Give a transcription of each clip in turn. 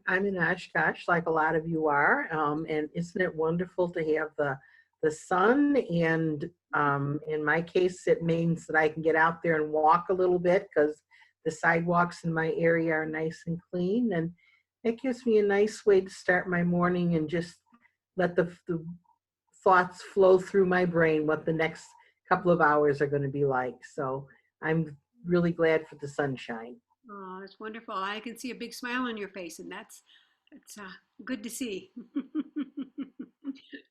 I'm in Oshkosh, like a lot of you are, and isn't it wonderful to have the sun? And in my case, it means that I can get out there and walk a little bit because the sidewalks in my area are nice and clean, and it gives me a nice way to start my morning and just let the thoughts flow through my brain what the next couple of hours are going to be like. So I'm really glad for the sunshine. Oh, that's wonderful. I can see a big smile on your face, and that's good to see.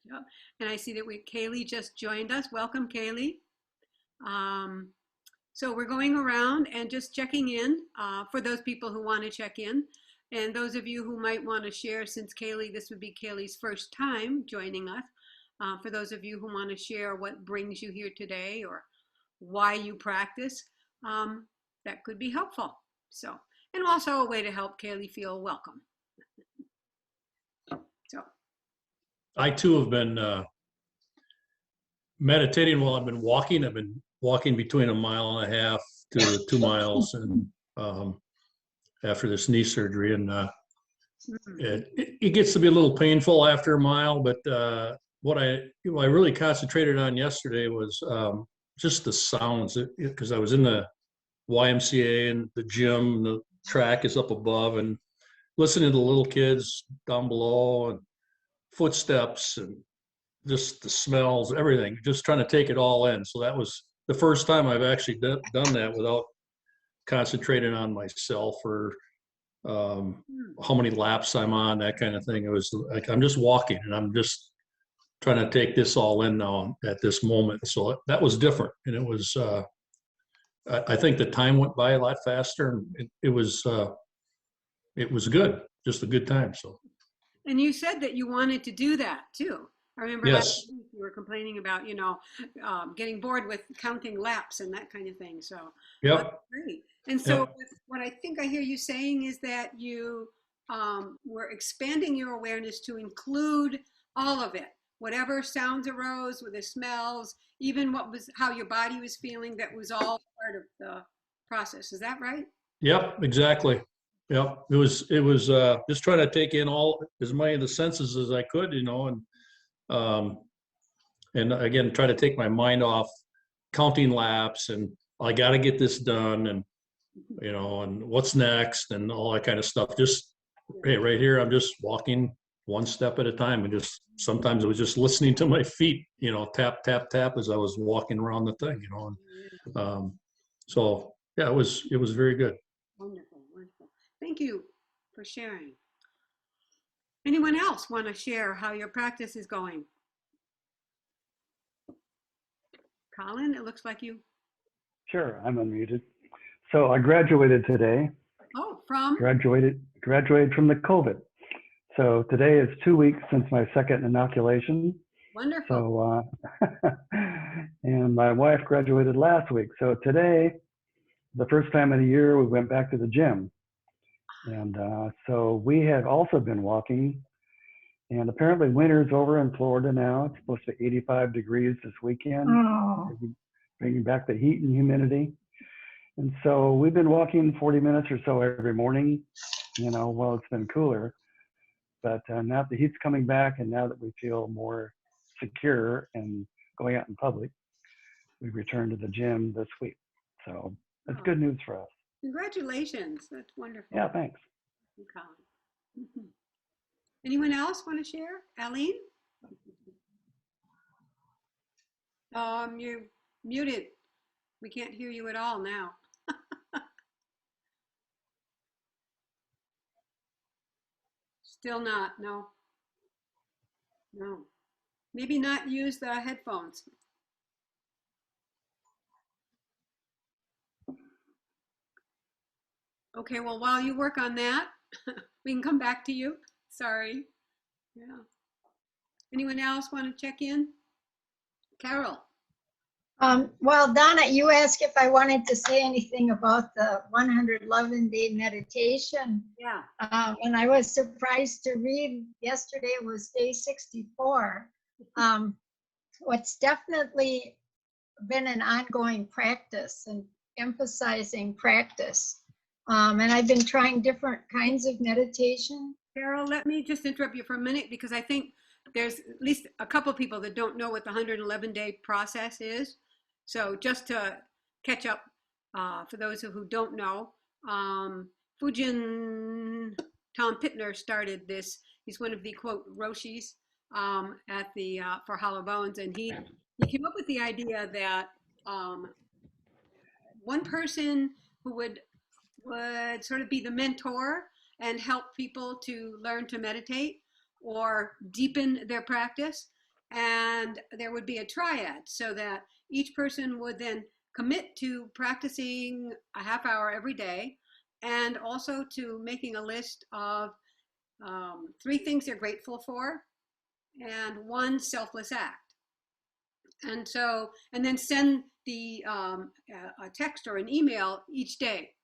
Yeah. And I see that Kaylee just joined us. Welcome, Kaylee. Um, so we're going around and just checking in for those people who want to check in. And those of you who might want to share, since this would be Kaylee's first time joining us, for those of you who want to share what brings you here today or why you practice, that could be helpful. So, and also a way to help Kaylee feel welcome. So, I too have been meditating while I've been walking. I've been walking between 1.5 miles to 2 miles, and after this knee surgery, and it gets to be a little painful after a mile. But what I really concentrated on yesterday was just the sounds, because I was in the YMCA and the gym, and the track is up above, and listening to the little kids down below, and footsteps, and just the smells, everything, just trying to take it all in. So that was the first time I've actually done that without concentrating on myself or how many laps I'm on, that kind of thing. It was like I'm just walking and I'm just trying to take this all in now at this moment. So that was different, and it was I think the time went by a lot faster, and it was good, just a good time. So. And you said that you wanted to do that too. I remember last week you were complaining about, getting bored with counting laps and that kind of thing. So yep. That's great. And so what I think I hear you saying is that you were expanding your awareness to include all of it, whatever sounds arose, with the smells, even how your body was feeling. That was all part of the process. Is that right? Yep, exactly. Yep, it was just trying to take in as many of the senses as I could, and again try to take my mind off counting laps, and I got to get this done, and and what's next, and all that kind of stuff. Just hey, right here, I'm just walking one step at a time, and just sometimes it was just listening to my feet, tap tap tap as I was walking around the thing, so yeah, it was very good. Wonderful, wonderful. Thank you for sharing. Anyone else want to share how your practice is going? Colin, it looks like you. Sure, I'm unmuted. So I graduated today. Oh, from? Graduated from the COVID. So today is 2 weeks since my second inoculation. Wonderful. So, and my wife graduated last week. So today, the first time of the year, we went back to the gym. And so we have also been walking. And apparently winter's over in Florida now. It's supposed to be 85 degrees this weekend. Oh. Bringing back the heat and humidity. And so we've been walking 40 minutes or so every morning, while it's been cooler. But now that the heat's coming back, and now that we feel more secure and going out in public, we've returned to the gym this week. So that's good news for us. Congratulations. That's wonderful. Yeah, thanks. Colin. Anyone else want to share? Aline? You're muted. We can't hear you at all now. Still not, no. No. Maybe not use the headphones. Okay, well, while you work on that, we can come back to you. Sorry. Yeah. Anyone else want to check in? Carol. Well, Donna, you asked if I wanted to say anything about the 111-day meditation. Yeah. And I was surprised to read yesterday was day 64. What's definitely been an ongoing practice and emphasizing practice And I've been trying different kinds of meditation. Carol, let me just interrupt you for a minute because I think there's at least a couple people that don't know what the 111-day process is. So just to catch up for those who don't know, Fujin Tom Pittner started this. He's one of the quote Roshis at the for Hollow Bones, and he came up with the idea that one person who would sort of be the mentor and help people to learn to meditate or deepen their practice. And there would be a triad so that each person would then commit to practicing a half hour every day and also to making a list of 3 things they're grateful for and 1 selfless act. And so, and then send the a text or an email each day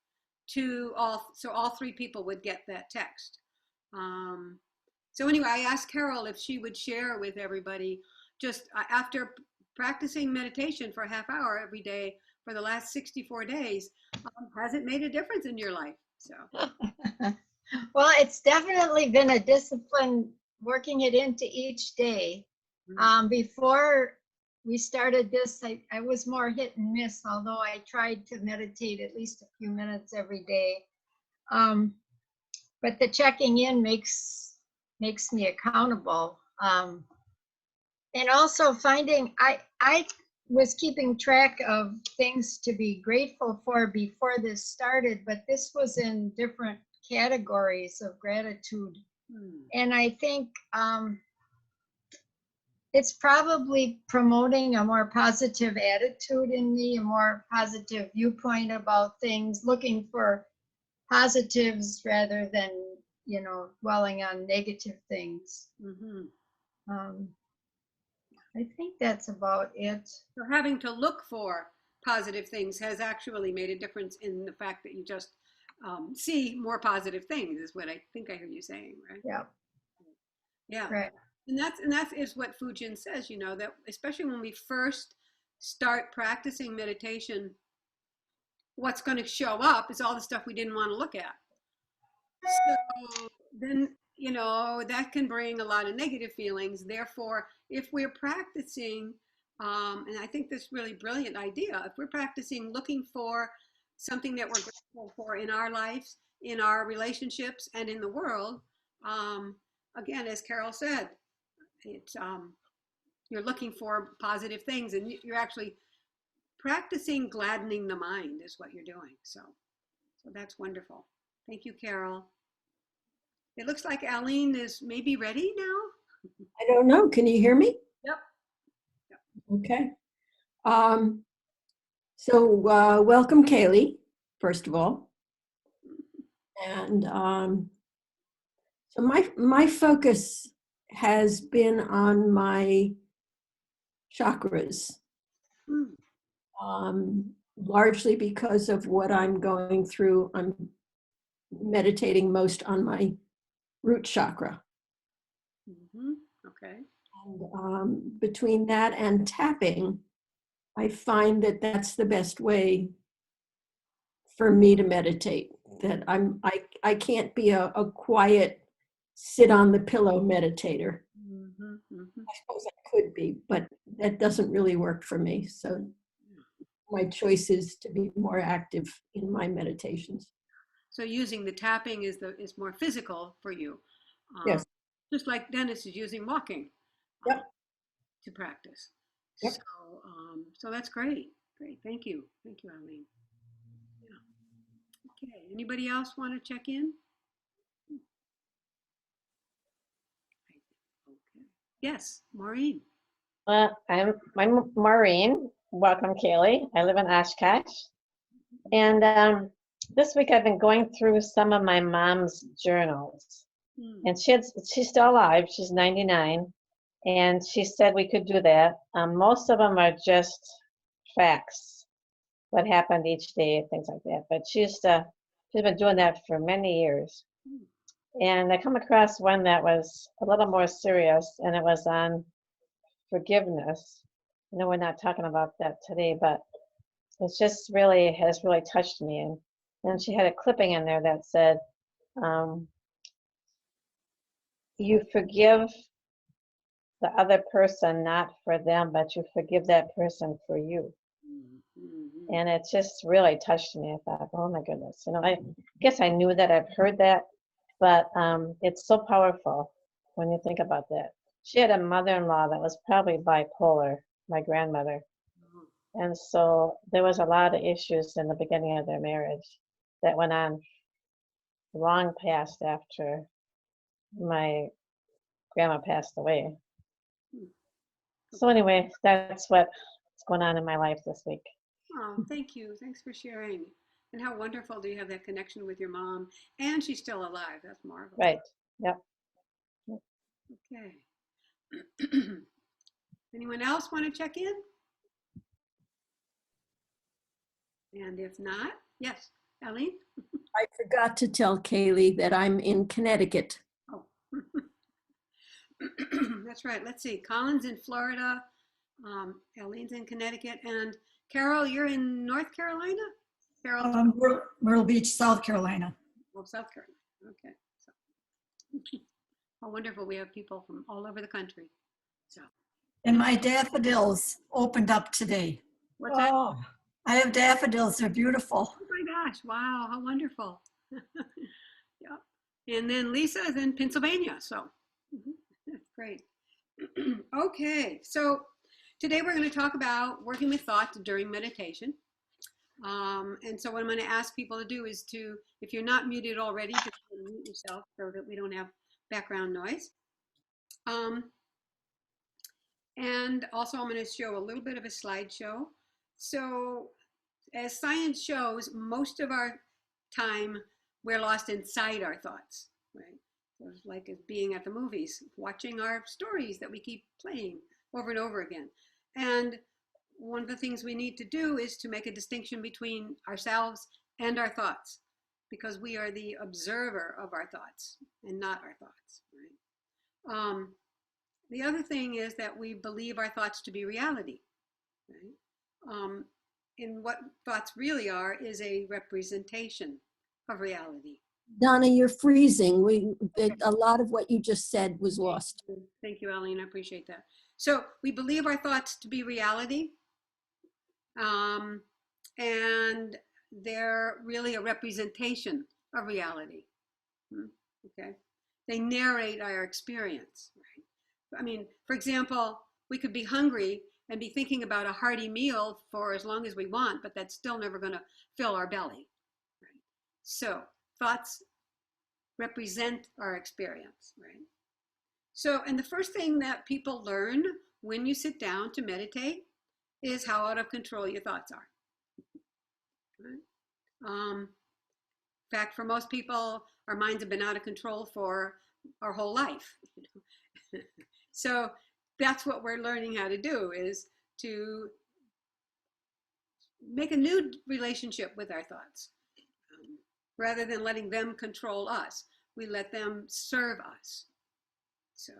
to all, so all 3 people would get that text. So anyway, I asked Carol if she would share with everybody just after practicing meditation for a half hour every day for the last 64 days, has it made a difference in your life? So. Well, it's definitely been a discipline working it into each day. Before we started this, I was more hit and miss, although I tried to meditate at least a few minutes every day. But the checking in makes me accountable. And also finding, I was keeping track of things to be grateful for before this started, but this was in different categories of gratitude. And I think it's probably promoting a more positive attitude in me, a more positive viewpoint about things, looking for positives rather than, dwelling on negative things. I think that's about it. So having to look for positive things has actually made a difference in the fact that you just see more positive things is what I think I hear you saying, right? Yeah. Yeah. Right. And that is what Fujin says, that especially when we first start practicing meditation, what's going to show up is all the stuff we didn't want to look at. So then, that can bring a lot of negative feelings. Therefore, if we're practicing, and I think this really brilliant idea, if we're practicing looking for something that we're grateful for in our lives, in our relationships, and in the world, again, as Carol said, it's you're looking for positive things, and you're actually practicing gladdening the mind is what you're doing. So that's wonderful. Thank you, Carol. It looks like Aline is maybe ready now. I don't know. Can you hear me? Yep. Okay. So welcome, Kaylee, first of all. And so my focus has been on my chakras, largely because of what I'm going through. I'm meditating most on my root chakra. Okay. And between that and tapping, I find that that's the best way for me to meditate. That I can't be a quiet, sit on the pillow meditator. I suppose I could be, but that doesn't really work for me. So my choice is to be more active in my meditations. So using the tapping is more physical for you. Yes. Just like Dennis is using walking. Yep. To practice. Yep. So that's great. Great. Thank you. Thank you, Eileen. Yeah. Okay. Anybody else want to check in? Okay. Yes, Maureen. I'm Maureen. Welcome, Kaylee. I live in Oshkosh. And this week I've been going through some of my mom's journals. And she's still alive. She's 99. And she said we could do that. Most of them are just facts, what happened each day, things like that. But she's been doing that for many years. And I come across one that was a little more serious, and it was on forgiveness. I know we're not talking about that today, but it's just has really touched me. And And she had a clipping in there that said, um, you forgive the other person not for them, but you forgive that person for you. Mhm. And it just really touched me. I thought, oh my goodness, I guess I knew that, I've heard that, but it's so powerful when you think about that. She had a mother-in-law that was probably bipolar, my grandmother. And so there was a lot of issues in the beginning of their marriage that went on long past after my grandma passed away. So anyway, that's what's going on in my life this week. Oh, thank you. Thanks for sharing. And how wonderful do you have that connection with your mom? And she's still alive. That's marvelous. Right. Yep. Okay. Anyone else want to check in? And if not, yes, Eileen? I forgot to tell Kaylee that I'm in Connecticut. Oh. That's right. Let's see. Colin's in Florida. Eileen's in Connecticut. And Carol, you're in North Carolina? Carol? Myrtle Beach, South Carolina. Oh, South Carolina. Okay. So, how wonderful. We have people from all over the country. So, And my daffodils opened up today. what's that? Oh, I have daffodils. They're beautiful. Oh my gosh. Wow. How wonderful. Yeah. And then Lisa is in Pennsylvania. So, that's great. Okay. So, today we're going to talk about working with thoughts during meditation. And so what I'm going to ask people to do is to, if you're not muted already, just mute yourself so that we don't have background noise. And also I'm going to show a little bit of a slideshow. So as science shows, most of our time we're lost inside our thoughts, right? So it's like being at the movies, watching our stories that we keep playing over and over again. And one of the things we need to do is to make a distinction between ourselves and our thoughts, because we are the observer of our thoughts and not our thoughts, right? The other thing is that we believe our thoughts to be reality, right? And what thoughts really are is a representation of reality. Donna, you're freezing. A lot of what you just said was lost. Thank you, Eileen. I appreciate that. So we believe our thoughts to be reality. And they're really a representation of reality. Okay, they narrate our experience. Right? I mean, for example, we could be hungry and be thinking about a hearty meal for as long as we want, but that's still never going to fill our belly. Right? So thoughts represent our experience. Right? So, and the first thing that people learn when you sit down to meditate is how out of control your thoughts are. In fact, for most people, our minds have been out of control for our whole life. So that's what we're learning how to do, is to make a new relationship with our thoughts. Rather than letting them control us, we let them serve us. So,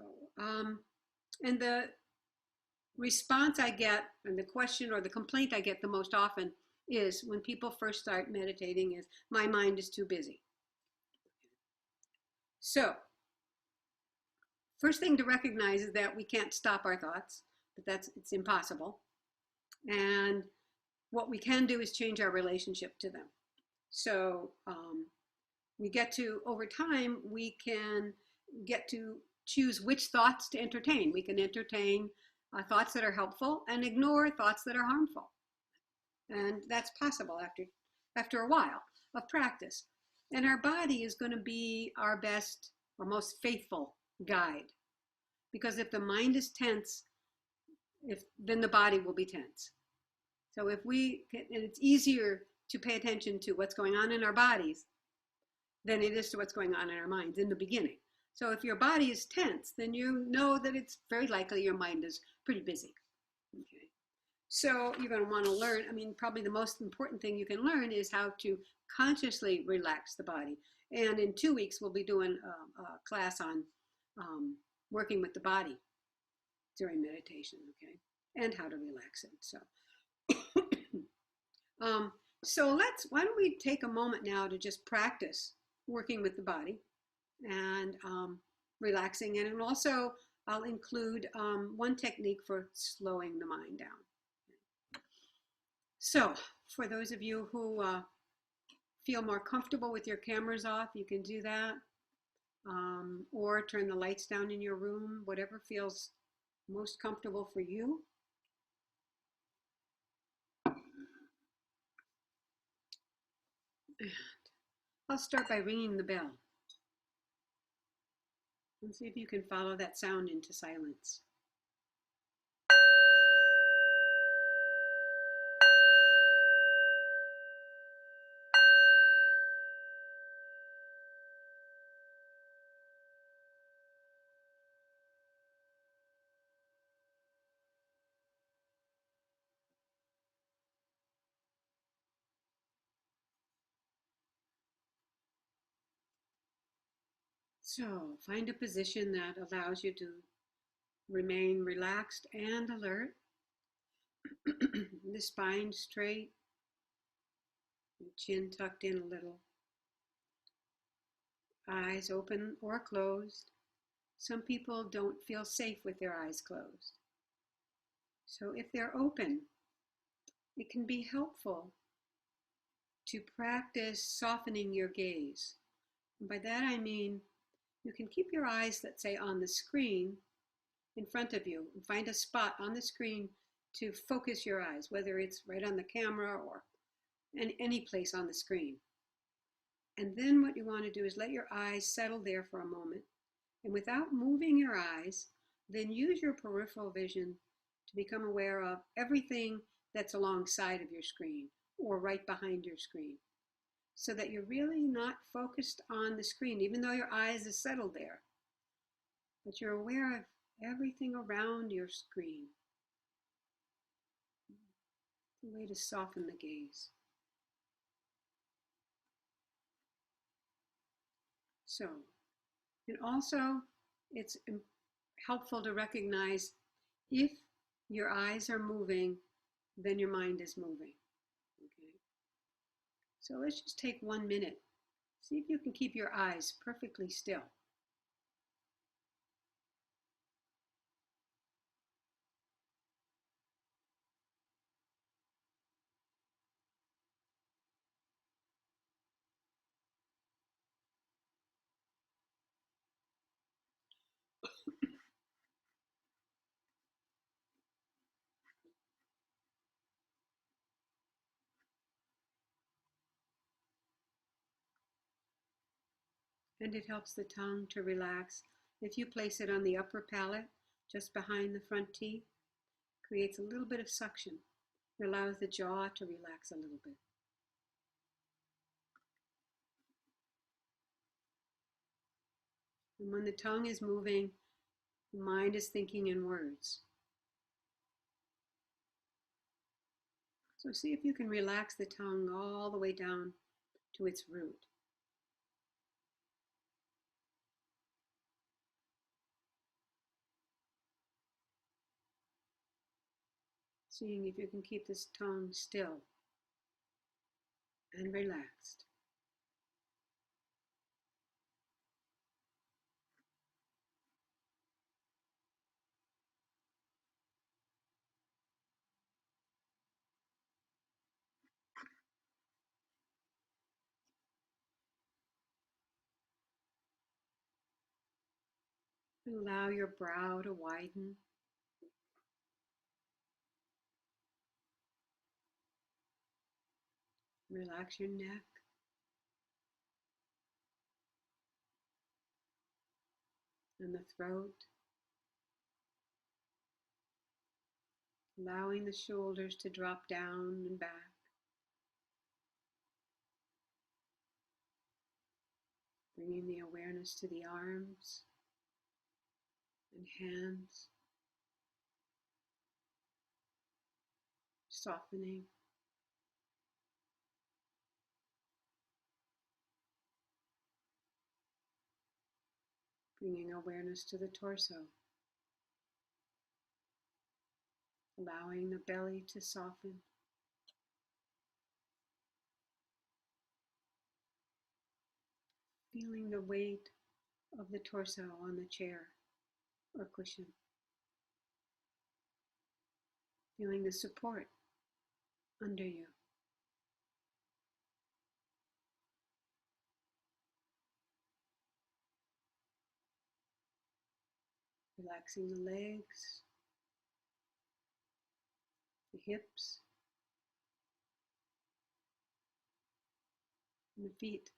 and the response I get, and the question or the complaint I get the most often is when people first start meditating is, my mind is too busy. So first thing to recognize is that we can't stop our thoughts, but it's impossible. And what we can do is change our relationship to them. So we get to, over time, we can get to choose which thoughts to entertain. We can entertain thoughts that are helpful and ignore thoughts that are harmful. And that's possible after a while of practice. And our body is going to be our best or most faithful guide. Because if the mind is tense, then the body will be tense. So and it's easier to pay attention to what's going on in our bodies than it is to what's going on in our minds in the beginning. So if your body is tense, then you know that it's very likely your mind is pretty busy. Okay. So you're going to want to learn, probably the most important thing you can learn is how to consciously relax the body. And in 2 weeks, we'll be doing a class on working with the body during meditation, okay? And how to relax it, so. So why don't we take a moment now to just practice working with the body and relaxing. And also I'll include one technique for slowing the mind down. So for those of you who feel more comfortable with your cameras off, you can do that. Or turn the lights down in your room, whatever feels most comfortable for you. I'll start by ringing the bell. And see if you can follow that sound into silence. So find a position that allows you to remain relaxed and alert. The spine straight, the chin tucked in a little. Eyes open or closed. Some people don't feel safe with their eyes closed. So if they're open, it can be helpful to practice softening your gaze. And by that I mean you can keep your eyes, let's say, on the screen in front of you and find a spot on the screen to focus your eyes, whether it's right on the camera or any place on the screen. And then what you want to do is let your eyes settle there for a moment. And without moving your eyes, then use your peripheral vision to become aware of everything that's alongside of your screen or right behind your screen, so that you're really not focused on the screen, even though your eyes are settled there. But you're aware of everything around your screen. It's a way to soften the gaze. So, and also it's helpful to recognize if your eyes are moving, then your mind is moving. Okay. So let's just take 1 minute. See if you can keep your eyes perfectly still. And it helps the tongue to relax. If you place it on the upper palate, just behind the front teeth, creates a little bit of suction. It allows the jaw to relax a little bit. And when the tongue is moving, the mind is thinking in words. So see if you can relax the tongue all the way down to its root. Seeing if you can keep this tongue still and relaxed. Allow your brow to widen. Relax your neck. And the throat. Allowing the shoulders to drop down and back. Bringing the awareness to the arms and hands. Softening. Bringing awareness to the torso. Allowing the belly to soften. Feeling the weight of the torso on the chair or cushion. Feeling the support under you. Relaxing the legs, the hips, and the feet.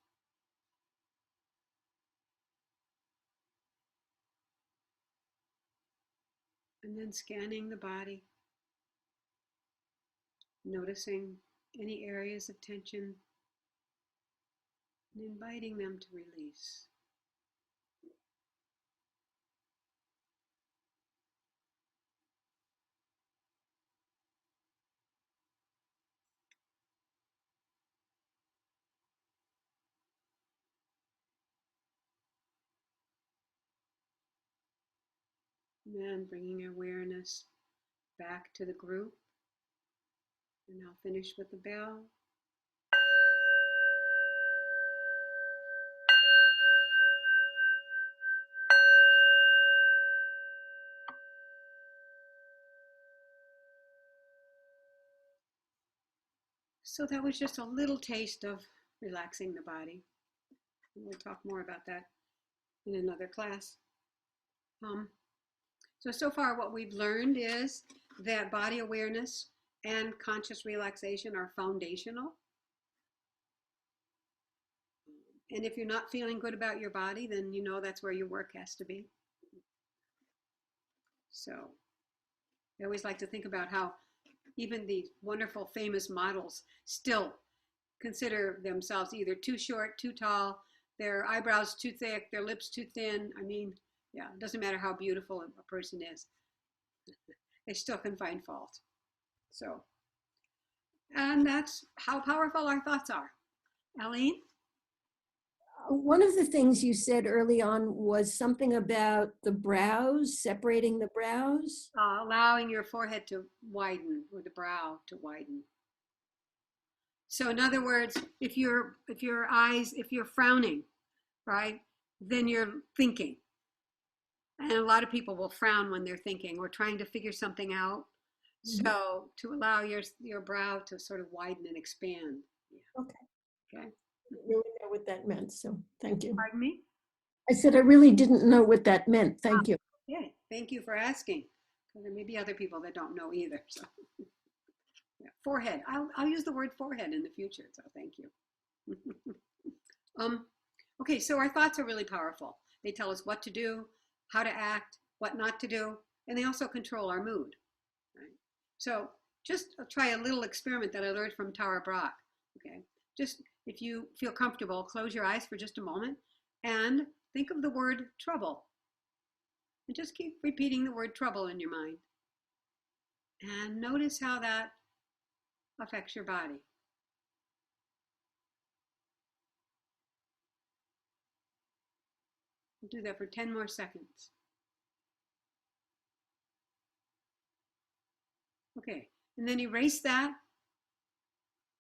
And then scanning the body, noticing any areas of tension, and inviting them to release. And then bringing awareness back to the group. And I'll finish with the bell. So that was just a little taste of relaxing the body. And we'll talk more about that in another class. So far what we've learned is that body awareness and conscious relaxation are foundational. And if you're not feeling good about your body, then you know that's where your work has to be. So I always like to think about how even these wonderful famous models still consider themselves either too short, too tall, their eyebrows too thick, their lips too thin. I mean, yeah, it doesn't matter how beautiful a person is. They still can find fault. So, and that's how powerful our thoughts are. Aline? One of the things you said early on was something about the brows, separating the brows. Allowing your forehead to widen, or the brow to widen. So in other words, if you're frowning, right, then you're thinking. And a lot of people will frown when they're thinking or trying to figure something out. Mm-hmm. So to allow your brow to sort of widen and expand. Yeah. Okay. Okay. I didn't really know what that meant, so thank you. Pardon me? I said I really didn't know what that meant. Thank you. Yeah, thank you for asking. There may be other people that don't know either. So, yeah. Forehead. I'll use the word forehead in the future. So thank you. Okay, so our thoughts are really powerful. They tell us what to do, how to act, what not to do, and they also control our mood. Right? So just try a little experiment that I learned from Tara Brach. Okay, just if you feel comfortable, close your eyes for just a moment and think of the word trouble. And just keep repeating the word trouble in your mind. And notice how that affects your body. We'll do that for 10 more seconds. Okay, and then erase that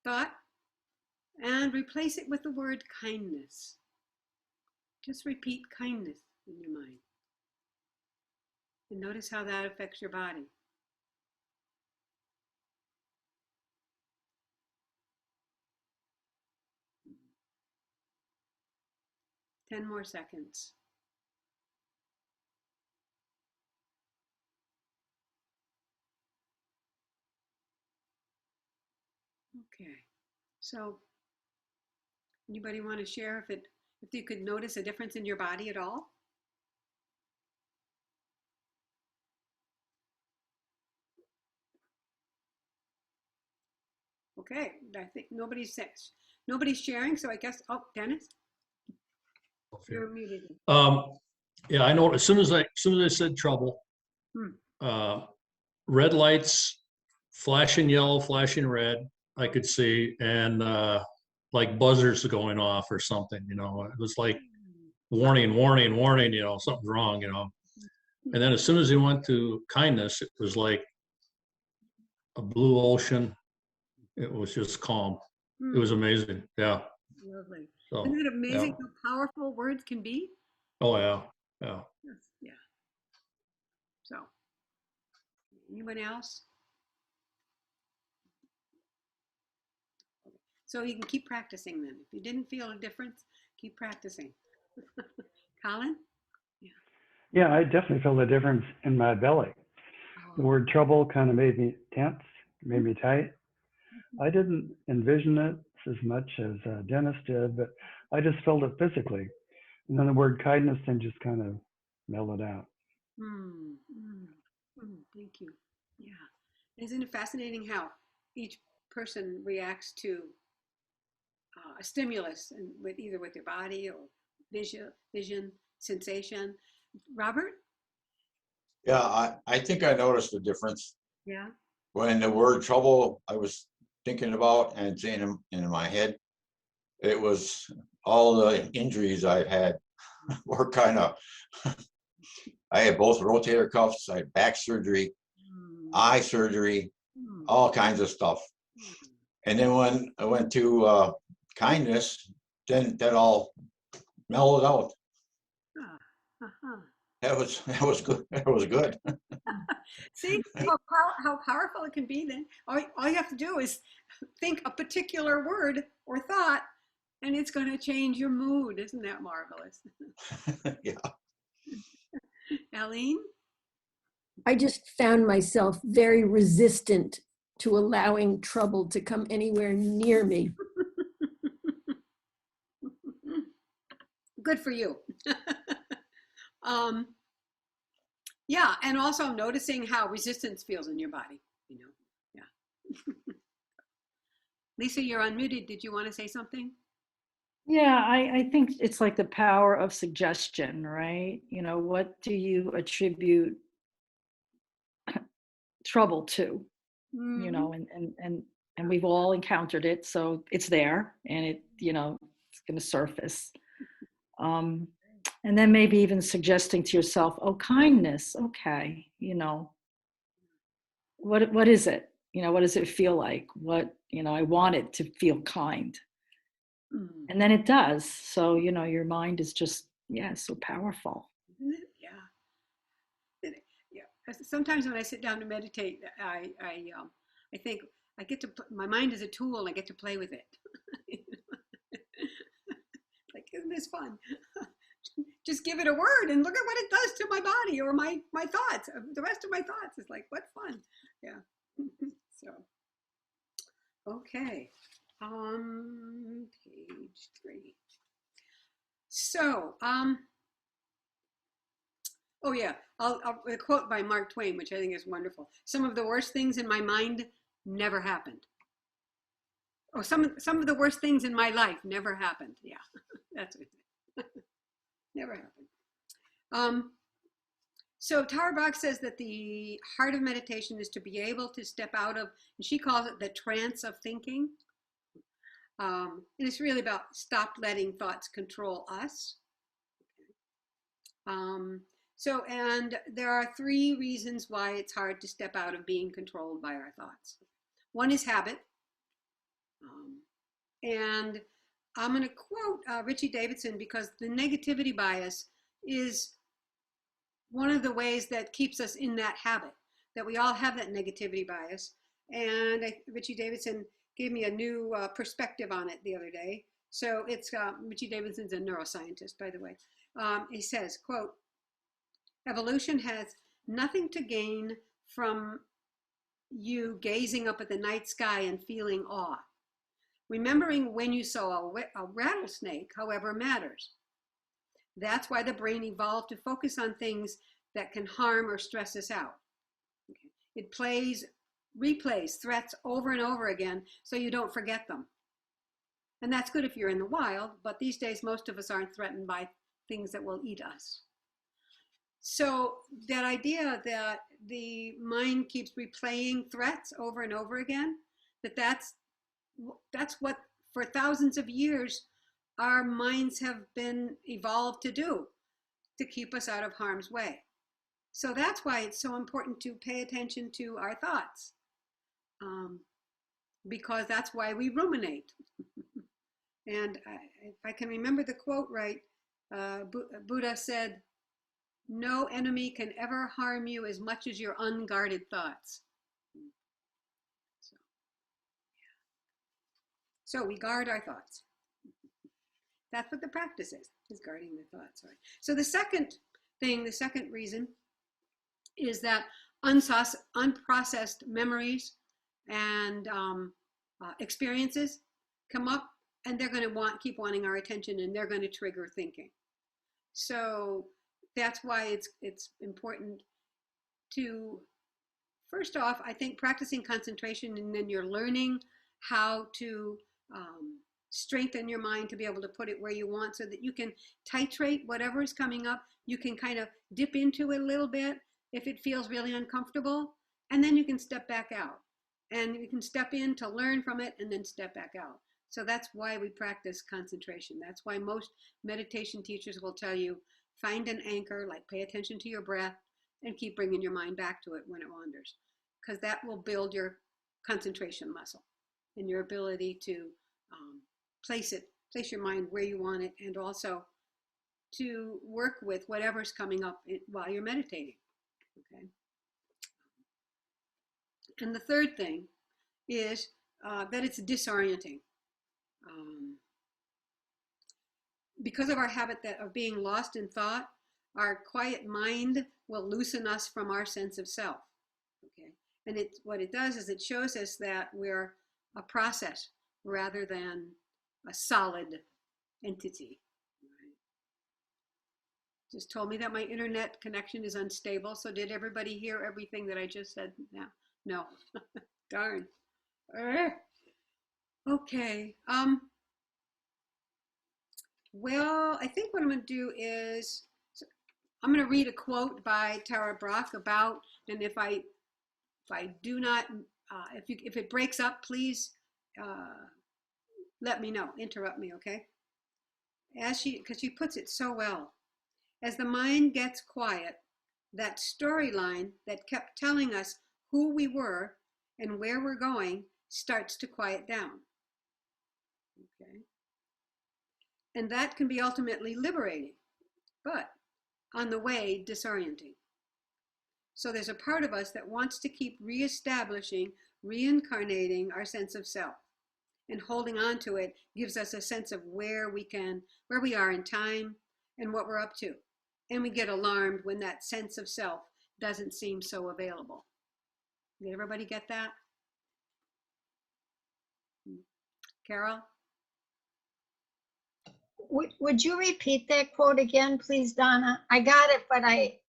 thought and replace it with the word kindness. Just repeat kindness in your mind. And notice how that affects your body. Ten more seconds. Okay, so anybody want to share if you could notice a difference in your body at all? Okay, I think nobody's sharing, so I guess, oh, Dennis? You're muted. Yeah, I know. As soon as I said trouble, red lights, flashing yellow, flashing red, I could see, and like buzzers going off or something. You know, it was like warning, warning, warning. You know, something's wrong. You know, and then as soon as he went to kindness, it was like a blue ocean. It was just calm. It was amazing. Yeah. Lovely. So, Isn't it amazing yeah. how powerful words can be? Oh, yeah, yeah. Yes, yeah. So, anyone else? So you can keep practicing then. If you didn't feel a difference, keep practicing. Colin? Yeah. Yeah, I definitely felt a difference in my belly. The Oh. word trouble kind of made me tense, made me tight. I didn't envision it as much as Dennis did, but I just felt it physically. And then the word kindness then just kind of mellowed out. Thank you. Yeah. Isn't it fascinating how each person reacts to a stimulus and with either with their body or vision, sensation. Robert? Yeah, I think I noticed a difference Yeah. when the word trouble I was thinking about and saying in my head. It was all the injuries I've had were kind of, I had both rotator cuffs, I had back surgery, eye surgery, all kinds of stuff. And then when I went to kindness, then that all mellowed out. That was good. That was good. See how powerful it can be then. All you have to do is think a particular word or thought, and it's going to change your mood. Isn't that marvelous? Yeah. Aline? I just found myself very resistant to allowing trouble to come anywhere near me. Good for you. Yeah, and also noticing how resistance feels in your body, you know. Yeah. Lisa, you're unmuted. Did you want to say something? Yeah, I think it's like the power of suggestion, right? You know, what do you attribute trouble to? You know, and we've all encountered it, so it's there, and it, you know, it's going to surface. And then maybe even suggesting to yourself, oh, kindness, okay, you know, what is it? You know, what does it feel like? What, you know, I want it to feel kind. And then it does. So, you know, your mind is just, yeah, so powerful. Yeah. Yeah. Sometimes when I sit down to meditate, I think I get to, my mind is a tool, I get to play with it. Like, isn't this fun? Just give it a word and look at what it does to my body or my thoughts. The rest of my thoughts is like, what fun. Yeah. So, okay. Page 3. So, oh yeah, a quote by Mark Twain, which I think is wonderful. Some of the worst things in my mind never happened. Or some of the worst things in my life never happened. Yeah, that's it. Never happened. So Tara Brach says that the heart of meditation is to be able to step out of, and she calls it the trance of thinking. And it's really about stop letting thoughts control us. So, and there are 3 reasons why it's hard to step out of being controlled by our thoughts. One is habit. And I'm going to quote Richie Davidson because the negativity bias is one of the ways that keeps us in that habit, that we all have that negativity bias. And Richie Davidson gave me a new perspective on it the other day. So it's, Richie Davidson's a neuroscientist, by the way. He says, quote, evolution has nothing to gain from you gazing up at the night sky and feeling awe. Remembering when you saw a rattlesnake, however, matters. That's why the brain evolved to focus on things that can harm or stress us out. Okay. It replays threats over and over again so you don't forget them. And that's good if you're in the wild, but these days most of us aren't threatened by things that will eat us. So that idea that the mind keeps replaying threats over and over again, that's what for thousands of years our minds have been evolved to do, to keep us out of harm's way. So that's why it's so important to pay attention to our thoughts, because that's why we ruminate. And if I can remember the quote right, Buddha said, "No enemy can ever harm you as much as your unguarded thoughts." So we guard our thoughts. That's what the practice is guarding the thoughts. Right? So the second thing, the second reason is that unprocessed memories and experiences come up, and they're going to keep wanting our attention, and they're going to trigger thinking. So that's why it's important to, first off, I think practicing concentration, and then you're learning how to strengthen your mind to be able to put it where you want, so that you can titrate whatever is coming up. You can kind of dip into it a little bit if it feels really uncomfortable, and then you can step back out, and you can step in to learn from it and then step back out. So that's why we practice concentration. That's why most meditation teachers will tell you, find an anchor, like pay attention to your breath and keep bringing your mind back to it when it wanders, because that will build your concentration muscle and your ability to place your mind where you want it, and also to work with whatever's coming up while you're meditating. Okay. And the third thing is that it's disorienting. Because of our habit of being lost in thought, our quiet mind will loosen us from our sense of self. Okay. And what it does is it shows us that we're a process rather than a solid entity. Right? Just told me that my internet connection is unstable. So did everybody hear everything that I just said now? No. Darn. Okay. Well, I think what I'm going to do is I'm going to read a quote by Tara Brach about, and if I do not, if it breaks up, please let me know, interrupt me, okay? Because she puts it so well. As the mind gets quiet, that storyline that kept telling us who we were and where we're going starts to quiet down. Okay. And that can be ultimately liberating, but on the way, disorienting. So there's a part of us that wants to keep reestablishing, reincarnating our sense of self. And holding on to it gives us a sense of where we are in time and what we're up to. And we get alarmed when that sense of self doesn't seem so available. Did everybody get that? Carol? Would you repeat that quote again, please, Donna? I got it, but I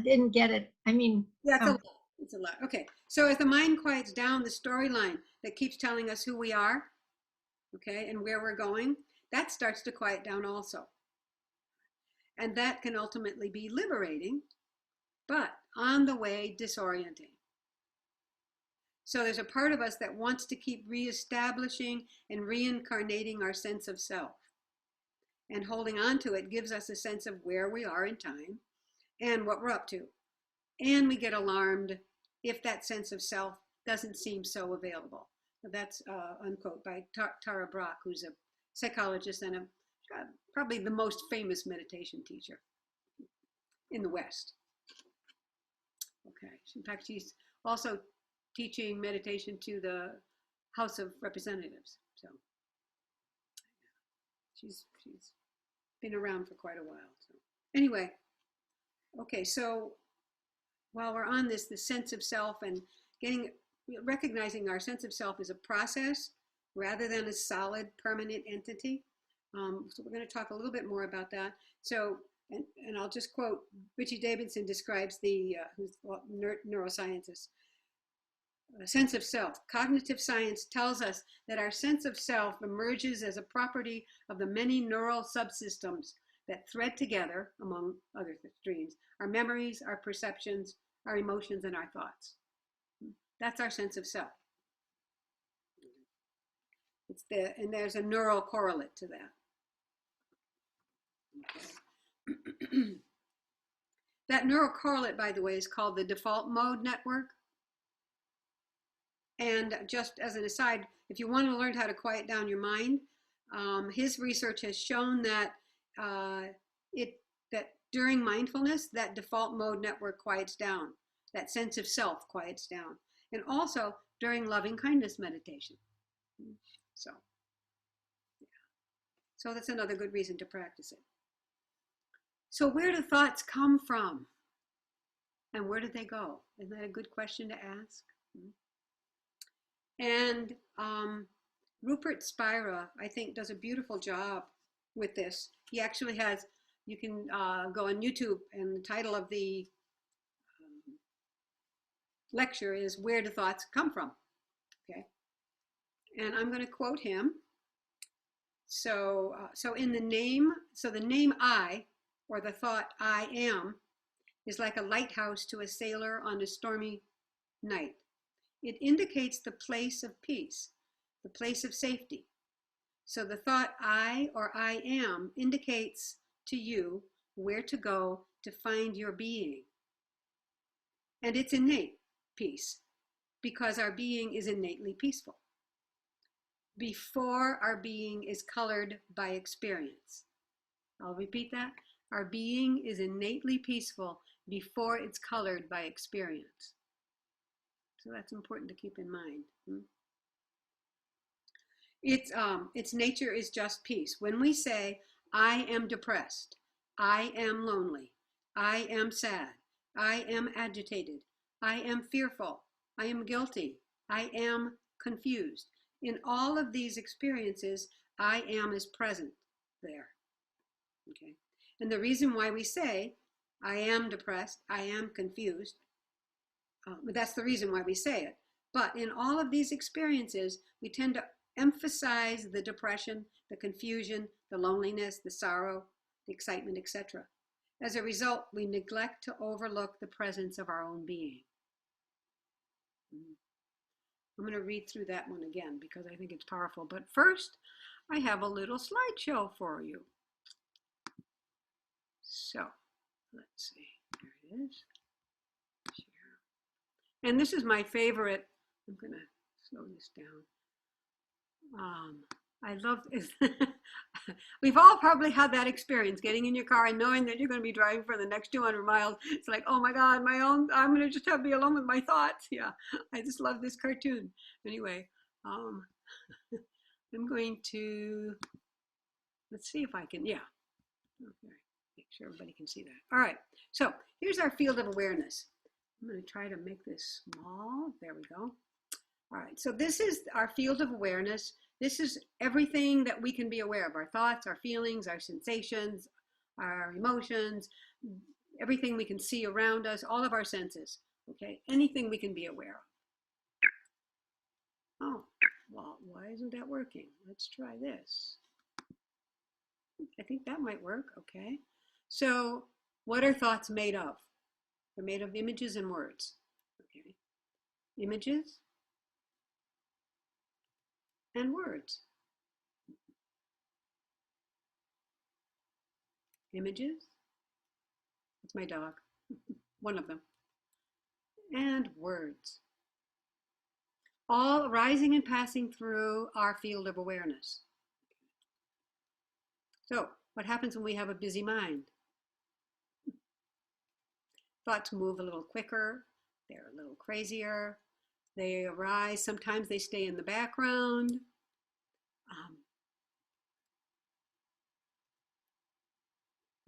didn't get it. I mean, Yeah, it's a lot. Okay, so as the mind quiets down, the storyline that keeps telling us who we are, okay, and where we're going, that starts to quiet down also. And that can ultimately be liberating, but on the way, disorienting. So there's a part of us that wants to keep reestablishing and reincarnating our sense of self. And holding on to it gives us a sense of where we are in time and what we're up to. And we get alarmed if that sense of self doesn't seem so available. That's unquote by Tara Brach, who's a psychologist and probably the most famous meditation teacher in the West. Okay. In fact, she's also teaching meditation to the House of Representatives. So she's been around for quite a while. So anyway, okay, so while we're on this, the sense of self and recognizing our sense of self is a process rather than a solid permanent entity. So we're going to talk a little bit more about that. So, and I'll just quote, Richie Davidson describes who's a neuroscientist. A sense of self. Cognitive science tells us that our sense of self emerges as a property of the many neural subsystems that thread together, among other streams, our memories, our perceptions, our emotions, and our thoughts. That's our sense of self. And there's a neural correlate to that. Okay. That neural correlate, by the way, is called the default mode network. And just as an aside, if you want to learn how to quiet down your mind, His research has shown that that during mindfulness, that default mode network quiets down, that sense of self quiets down, and also during loving kindness meditation. So, yeah. So that's another good reason to practice it. So where do thoughts come from? And where do they go? Isn't that a good question to ask? And Rupert Spira, I think, does a beautiful job with this. He actually has, you can go on YouTube, and the title of the lecture is Where Do Thoughts Come From? Okay. And I'm going to quote him. So in the name, the name I, or the thought I am, is like a lighthouse to a sailor on a stormy night. It indicates the place of peace, the place of safety. So the thought I or I am indicates to you where to go to find your being. And it's innate peace, because our being is innately peaceful. Before our being is colored by experience. I'll repeat that. Our being is innately peaceful before it's colored by experience. So that's important to keep in mind. Its nature is just peace. When we say, I am depressed, I am lonely, I am sad, I am agitated, I am fearful, I am guilty, I am confused. In all of these experiences, I am is present there. Okay. And the reason why we say, I am depressed, I am confused, that's the reason why we say it. But in all of these experiences, we tend to emphasize the depression, the confusion, the loneliness, the sorrow, the excitement, etc. As a result, we neglect to overlook the presence of our own being. I'm going to read through that one again because I think it's powerful. But first, I have a little slideshow for you. So, let's see. There it is. Share. And this is my favorite. I'm going to slow this down. I love this. We've all probably had that experience, getting in your car and knowing that you're going to be driving for the next 200 miles. It's like, oh my God, I'm going to just have to be alone with my thoughts. Yeah, I just love this cartoon. Anyway, I'm going to, let's see if I can, yeah. Okay, make sure everybody can see that. All right, so here's our field of awareness. I'm going to try to make this small. There we go. All right, so this is our field of awareness. This is everything that we can be aware of, our thoughts, our feelings, our sensations, our emotions, everything we can see around us, all of our senses, okay? Anything we can be aware of. Oh, well, why isn't that working? Let's try this. I think that might work, okay? So what are thoughts made of? They're made of images and words, okay? Images and words. Images, that's my dog, one of them, and words. All arising and passing through our field of awareness. So, what happens when we have a busy mind? Thoughts move a little quicker, they're a little crazier, they arise, sometimes they stay in the background.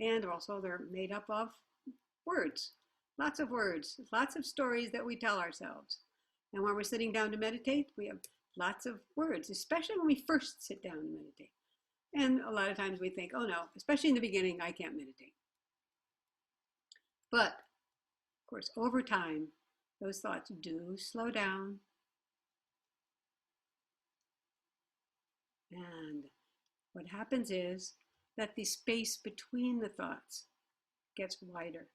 And also they're made up of words, lots of stories that we tell ourselves. And when we're sitting down to meditate, we have lots of words, especially when we first sit down to meditate. And a lot of times we think, oh no, especially in the beginning, I can't meditate. But, of course, over time, those thoughts do slow down. And what happens is that the space between the thoughts gets wider.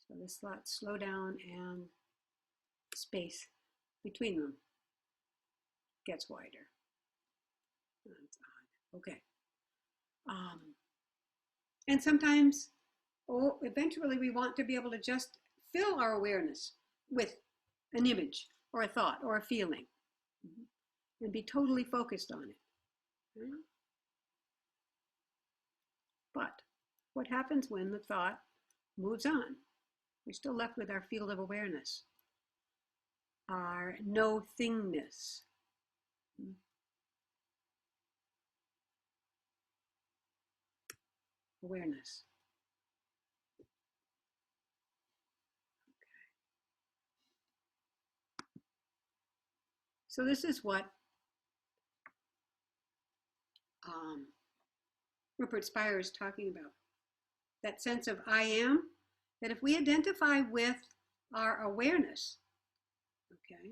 So the thoughts slow down and space between them gets wider. That's odd. Okay. And sometimes, eventually we want to be able to just fill our awareness with an image or a thought or a feeling and be totally focused on it. But what happens when the thought moves on? We're still left with our field of awareness, our no thingness. Awareness. So this is what Rupert Spira is talking about. That sense of I am, that if we identify with our awareness, okay,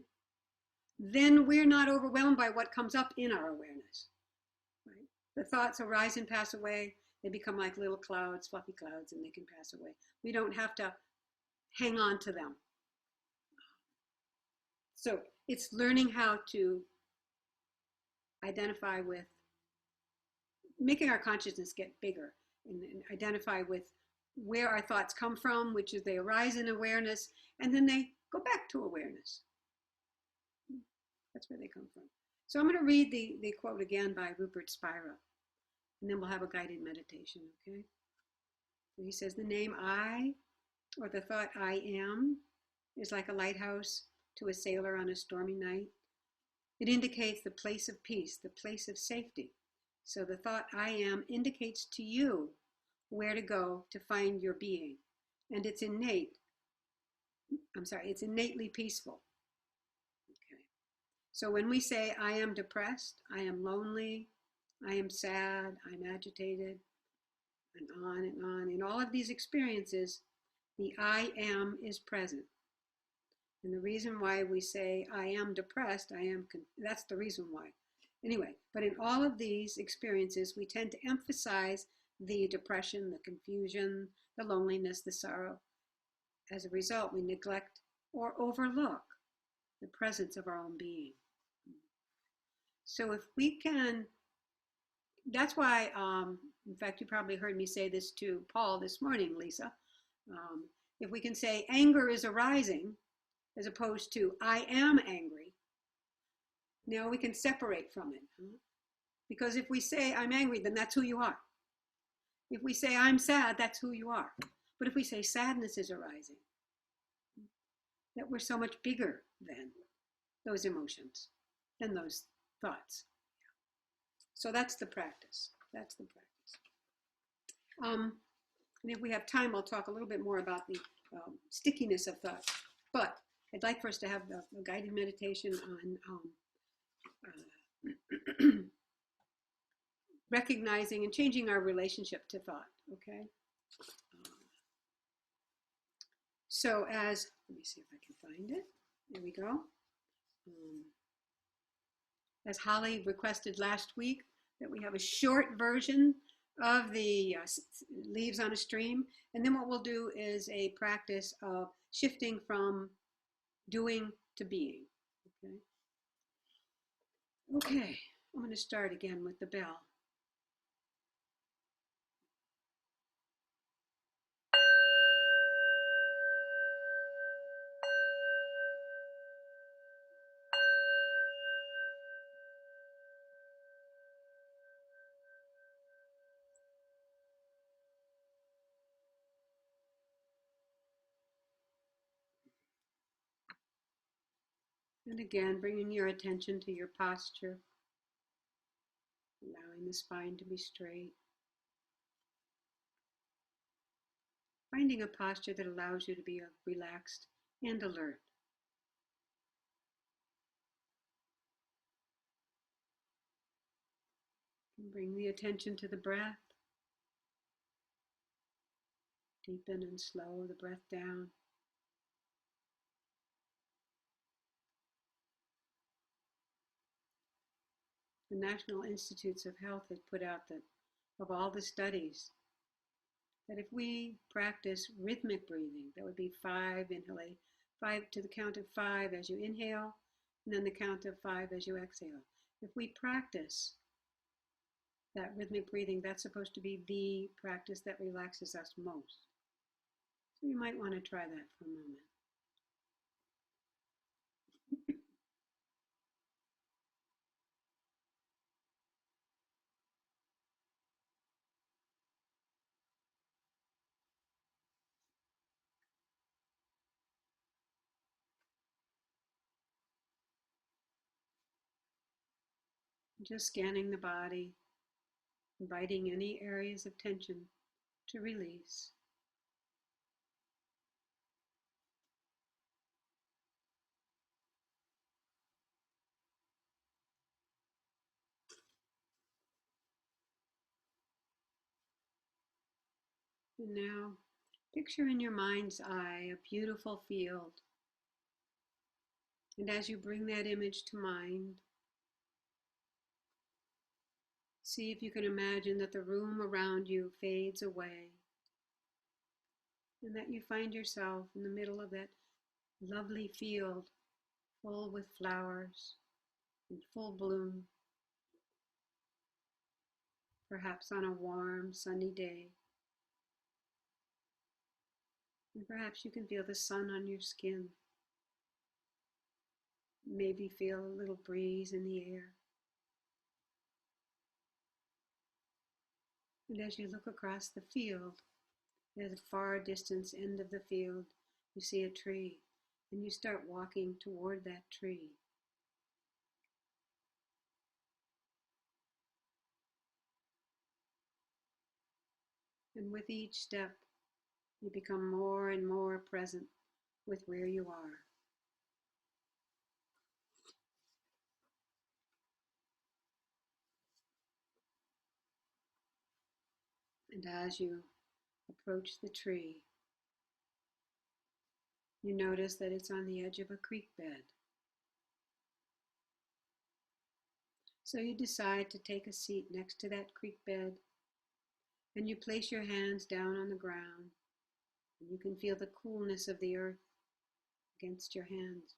then we're not overwhelmed by what comes up in our awareness. Right? The thoughts arise and pass away. They become like little clouds, fluffy clouds, and they can pass away. We don't have to hang on to them. So it's learning how to identify with, making our consciousness get bigger and identify with where our thoughts come from, which is they arise in awareness, and then they go back to awareness. That's where they come from. So I'm going to read the quote again by Rupert Spira, and then we'll have a guided meditation, okay? So he says, the name I, or the thought I am, is like a lighthouse to a sailor on a stormy night. It indicates the place of peace, the place of safety. So the thought I am indicates to you where to go to find your being. And it's innately peaceful. Okay. So when we say I am depressed, I am lonely, I am sad, I'm agitated, and on, in all of these experiences, the I am is present. And the reason why we say I am depressed, that's the reason why. Anyway, but in all of these experiences, we tend to emphasize the depression, the confusion, the loneliness, the sorrow. As a result, we neglect or overlook the presence of our own being. So if we can, that's why, in fact, you probably heard me say this to Paul this morning, Lisa. If we can say anger is arising, as opposed to I am angry, now we can separate from it. Because if we say I'm angry, then that's who you are. If we say I'm sad, that's who you are. But if we say sadness is arising, that we're so much bigger than those emotions, than those thoughts. So that's the practice. That's the practice. And if we have time, I'll talk a little bit more about the stickiness of thought. But I'd like for us to have a guided meditation on recognizing and changing our relationship to thought, okay? So let me see if I can find it. There we go. As Holly requested last week, that we have a short version of the Leaves on a Stream. And then what we'll do is a practice of shifting from doing to being, okay? Okay, I'm going to start again with the bell. And again, bringing your attention to your posture, allowing the spine to be straight. Finding a posture that allows you to be relaxed and alert. And bring the attention to the breath. Deepen and slow the breath down. The National Institutes of Health has put out that of all the studies, that if we practice rhythmic breathing, that would be 5 to the count of 5 as you inhale, and then the count of 5 as you exhale. If we practice that rhythmic breathing, that's supposed to be the practice that relaxes us most. So you might want to try that for a moment. Just scanning the body, inviting any areas of tension to release. And now, picture in your mind's eye a beautiful field. And as you bring that image to mind, see if you can imagine that the room around you fades away and that you find yourself in the middle of that lovely field full with flowers in full bloom, perhaps on a warm, sunny day. And perhaps you can feel the sun on your skin, maybe feel a little breeze in the air. And as you look across the field, at the far distance end of the field, you see a tree, and you start walking toward that tree. And with each step, you become more and more present with where you are. And as you approach the tree, you notice that it's on the edge of a creek bed. So you decide to take a seat next to that creek bed, and you place your hands down on the ground, and you can feel the coolness of the earth against your hands.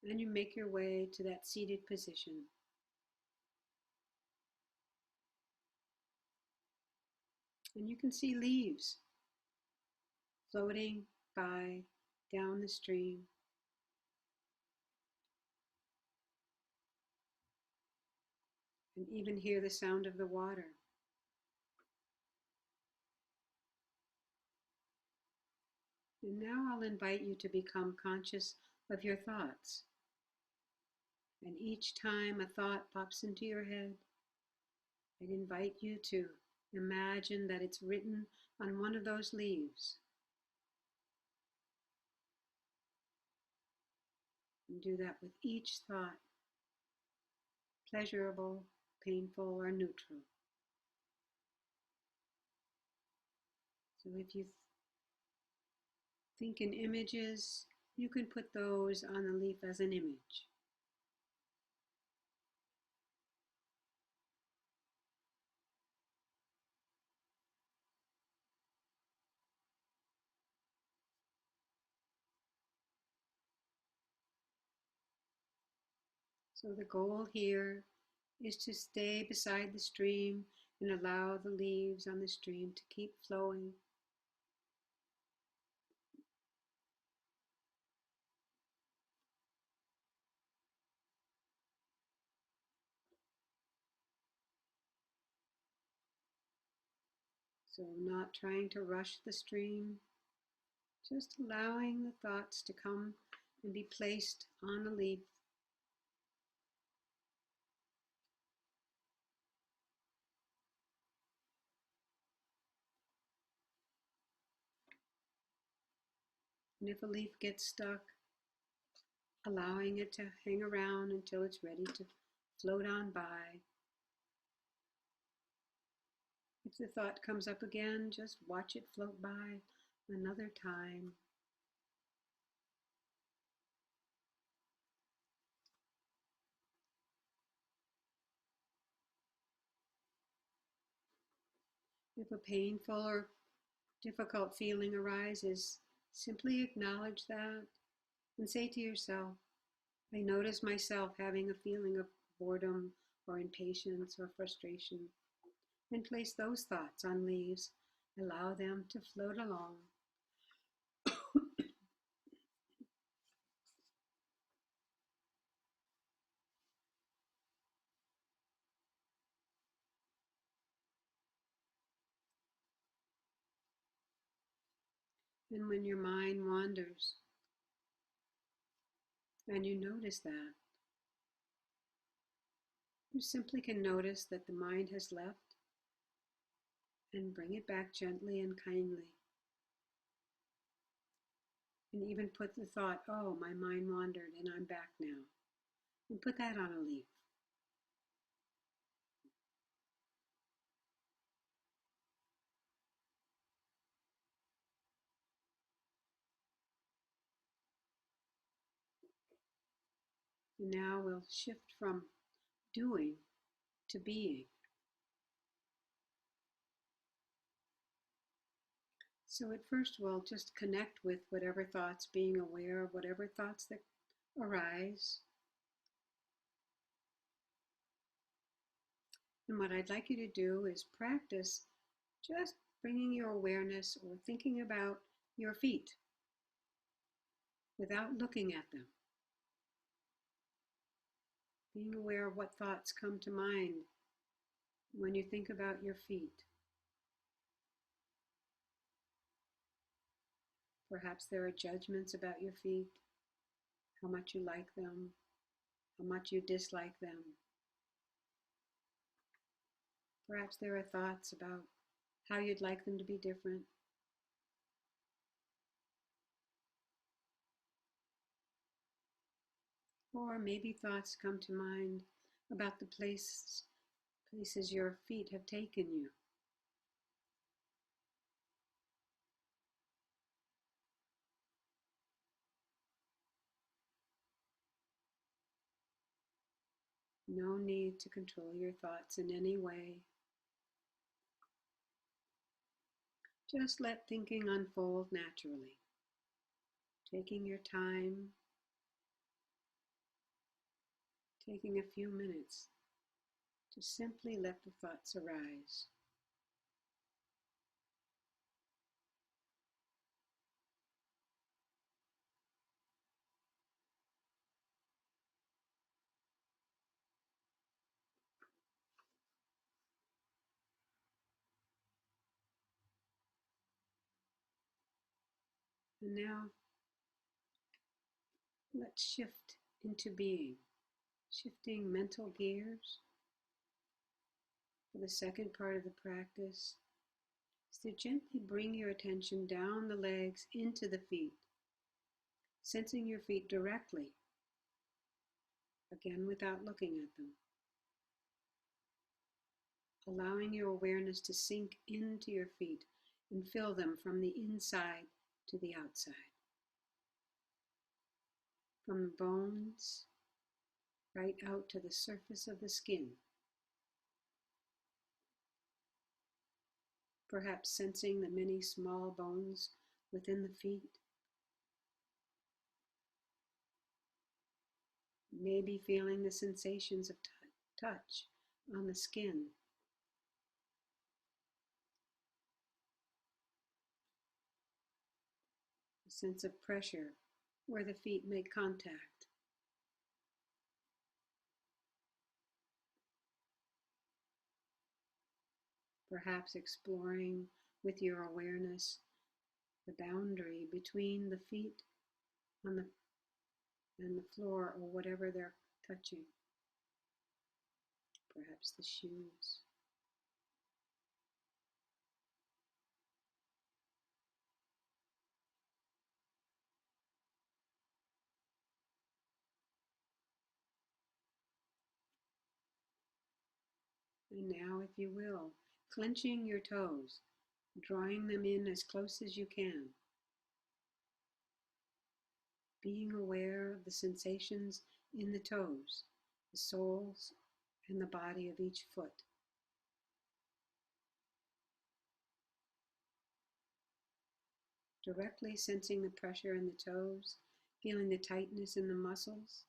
And you make your way to that seated position. And you can see leaves floating by down the stream. And even hear the sound of the water. And now I'll invite you to become conscious of your thoughts. And each time a thought pops into your head, I'd invite you to imagine that it's written on one of those leaves. And do that with each thought, pleasurable, painful, or neutral. So if you think in images, you can put those on the leaf as an image. So the goal here is to stay beside the stream and allow the leaves on the stream to keep flowing. So not trying to rush the stream, just allowing the thoughts to come and be placed on the leaf. And if a leaf gets stuck, allowing it to hang around until it's ready to float on by. If the thought comes up again, just watch it float by another time. If a painful or difficult feeling arises, simply acknowledge that and say to yourself, I notice myself having a feeling of boredom or impatience or frustration, and place those thoughts on leaves. Allow them to float along. And when your mind wanders, and you notice that, You simply can notice that the mind has left and bring it back gently and kindly. And even put the thought, oh, my mind wandered and I'm back now. And put that on a leaf. And now we'll shift from doing to being. So at first we'll just connect with whatever thoughts, being aware of whatever thoughts that arise. And what I'd like you to do is practice just bringing your awareness or thinking about your feet without looking at them. Being aware of what thoughts come to mind when you think about your feet. Perhaps there are judgments about your feet, how much you like them, how much you dislike them. Perhaps there are thoughts about how you'd like them to be different. Or maybe thoughts come to mind about the places your feet have taken you. No need to control your thoughts in any way. Just let thinking unfold naturally, taking your time, taking a few minutes to simply let the thoughts arise. And now, let's shift into being, shifting mental gears. For the second part of the practice is to gently bring your attention down the legs into the feet, sensing your feet directly, again without looking at them. Allowing your awareness to sink into your feet and fill them from the inside to the outside. From the bones right out to the surface of the skin. Perhaps sensing the many small bones within the feet. Maybe feeling the sensations of touch on the skin. A sense of pressure where the feet make contact. Perhaps exploring with your awareness the boundary between the feet on the and the floor or whatever they're touching. Perhaps the shoes. And now, if you will, clenching your toes, drawing them in as close as you can. Being aware of the sensations in the toes, the soles, and the body of each foot. Directly sensing the pressure in the toes, feeling the tightness in the muscles,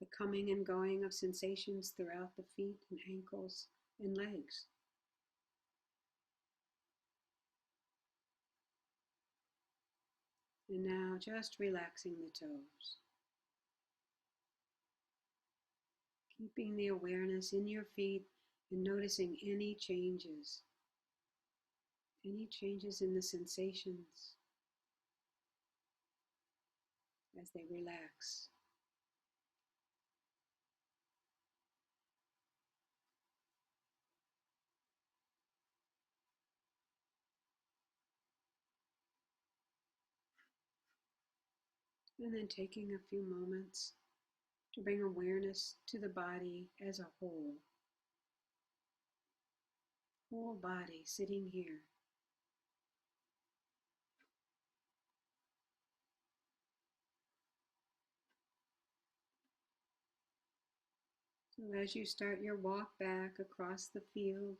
the coming and going of sensations throughout the feet and ankles and legs. And now just relaxing the toes. Keeping the awareness in your feet and noticing any changes in the sensations as they relax. And then taking a few moments to bring awareness to the body as a whole. Whole body sitting here. So as you start your walk back across the field,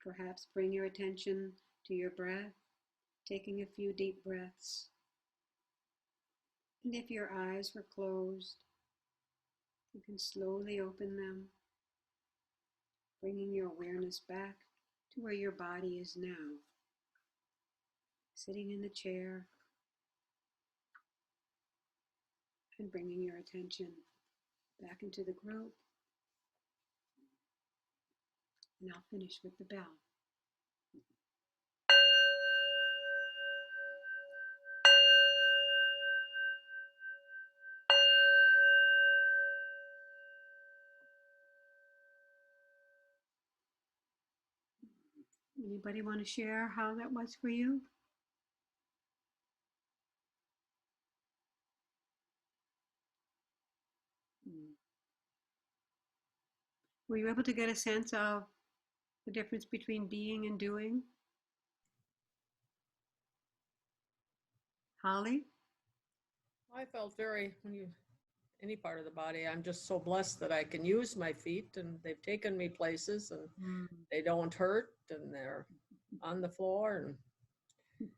perhaps bring your attention to your breath, taking a few deep breaths. And if your eyes were closed, you can slowly open them, bringing your awareness back to where your body is now, sitting in the chair, and bringing your attention back into the group. And I'll finish with the bell. Anybody want to share how that was for you? Were you able to get a sense of the difference between being and doing? Holly? I felt any part of the body, I'm just so blessed that I can use my feet, and they've taken me places, and they don't hurt, and they're on the floor, and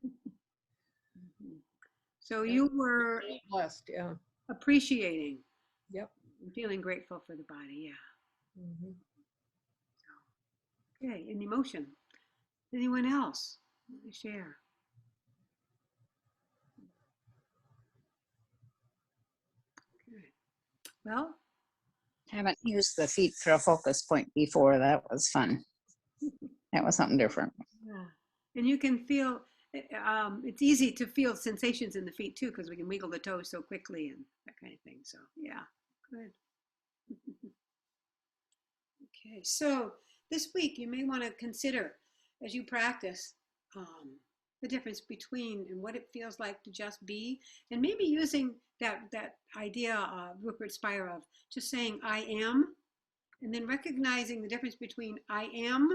So you were blessed, yeah. appreciating, Yep. feeling grateful for the body, yeah. Mhm. Okay, an emotion. Anyone else want to share? Okay. Well, Haven't used the feet for a focus point before. That was fun. That was something different. yeah. And you can feel, it's easy to feel sensations in the feet too, because we can wiggle the toes so quickly and that kind of thing. So yeah, good. Okay, so this week you may want to consider as you practice the difference between and what it feels like to just be, and maybe using that idea of Rupert Spira of just saying I am, and then recognizing the difference between I am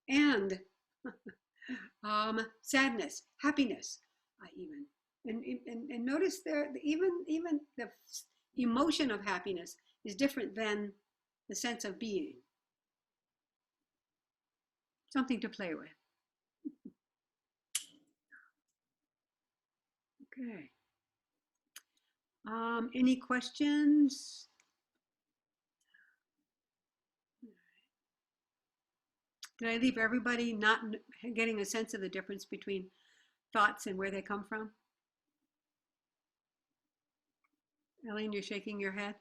and sadness, happiness, even, and notice there even the emotion of happiness is different than the sense of being. Something to play with. Okay. Any questions? Did I leave everybody not getting a sense of the difference between thoughts and where they come from? Elaine, you're shaking your head.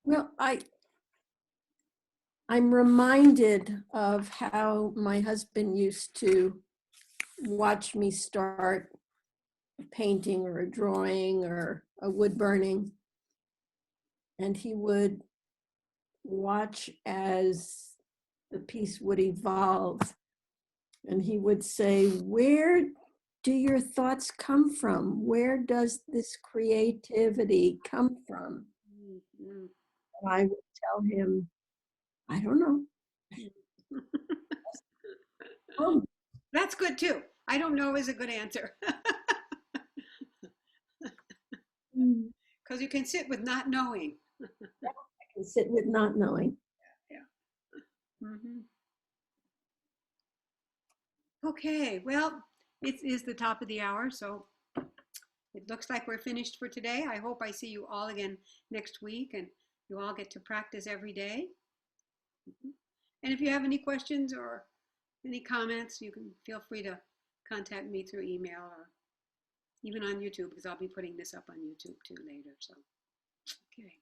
Well, I'm reminded of how my husband used to watch me start a painting or a drawing or a wood burning. And he would watch as the piece would evolve. And he would say, where do your thoughts come from? Where does this creativity come from? Mm-hmm. And I would tell him, I don't know. That's good too. I don't know is a good answer. Because you can sit with not knowing. I can sit with not knowing. Yeah. Mm-hmm. Okay, well, it is the top of the hour, so it looks like we're finished for today. I hope I see you all again next week and you all get to practice every day. And if you have any questions or any comments, you can feel free to contact me through email or even on YouTube, because I'll be putting this up on YouTube too later. So, okay.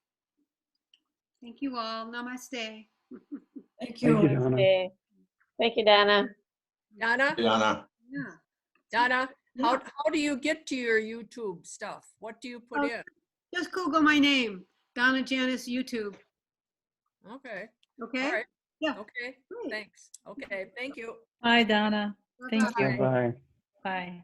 Thank you all. Namaste. Thank you. Thank you, Donna. Okay. Thank you, Donna. Donna, Donna, Yeah. Donna, how do you get to your YouTube stuff? What do you put in? Just Google my name, Donna Janice YouTube. Okay. Okay? All right. Yeah. Okay. Great. Thanks. Okay. Thank you. Hi, Donna. Thank you. Bye-bye. Bye-bye. Bye.